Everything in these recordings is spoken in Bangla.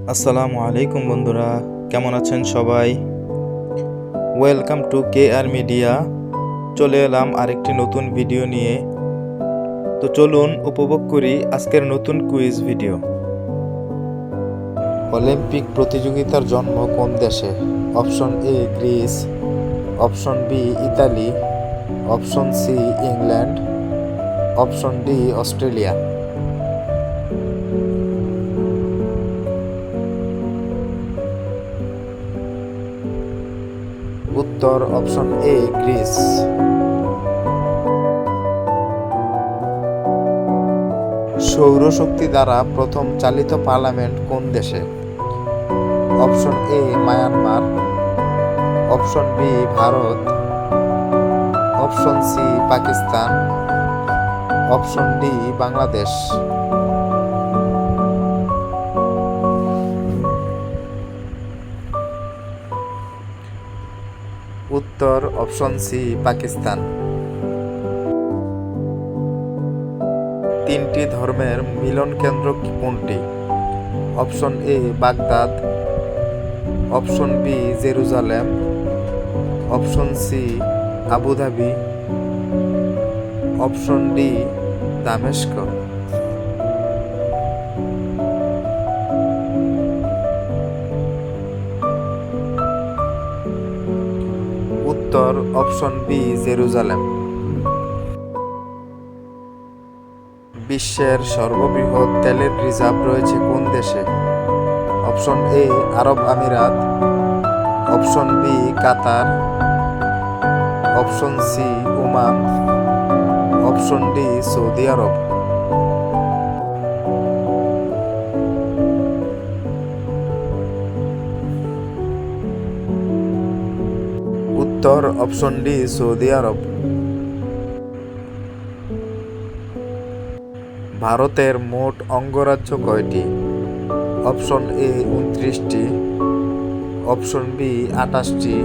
আসসালামু আলাইকুম বন্ধুরা, কেমন আছেন সবাই? Welcome to KR media. চলে এলাম আরেকটি নতুন ভিডিও নিয়ে। তো চলুন উপভোগ করি আজকের নতুন কুইজ ভিডিও। অলিম্পিক প্রতিযোগিতার জন্ম কোন দেশে? Option A Greece, option B Italy, option C England, option D Australia. উত্তর অপশন এ গ্রিস। সৌরশক্তি দ্বারা প্রথম চালিত পার্লামেন্ট কোন দেশে? Option A Myanmar, option B Bharat, option C Pakistan, option D Bangladesh. উত্তর অপশন সি পাকিস্তান। তিনটি ধর্মের মিলন কেন্দ্র কোনটি? Option A Baghdad, option B Jerusalem, option C Abu Dhabi, option D দামেস্ক। উত্তর অপশন বি জেরুজালেম। বিশ্বের সর্ববৃহৎ তেলের রিজার্ভ রয়েছে কোন দেশে? অপশন এ আরব আমিরাত, option B Qatar, option C Oman, option D সৌদি আরব। উত্তর অপশন ডি সৌদি আরব। ভারতের মোট অঙ্গরাজ্য কয়টি? অপশন এ 29টি, অপশন বি 28টি,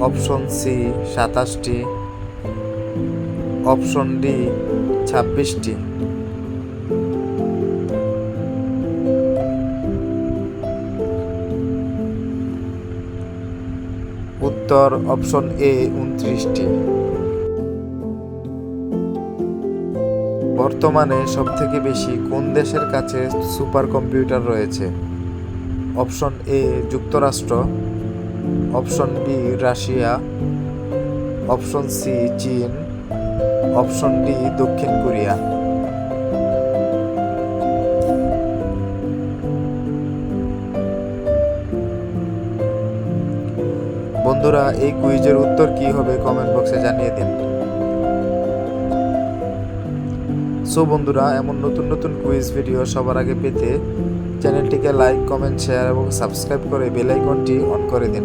অপশন সি 27টি, অপশন ডি 26টি। উত্তর অপশন এ 29টি। বর্তমানে সবথেকে বেশি কোন দেশের কাছে সুপার কম্পিউটার রয়েছে? অপশন এ যুক্তরাষ্ট্র, অপশন বি রাশিয়া, অপশন সি চীন, অপশন ডি দক্ষিণ কোরিয়া। বন্ধুরা, এই কুইজের উত্তর কি হবে কমেন্ট বক্সে জানিয়ে দিন। সো বন্ধুরা, এমন নতুন নতুন কুইজ ভিডিও সবার আগে পেতে চ্যানেলটিকে লাইক, কমেন্ট, শেয়ার এবং সাবস্ক্রাইব করে বেল আইকনটি অন করে দিন।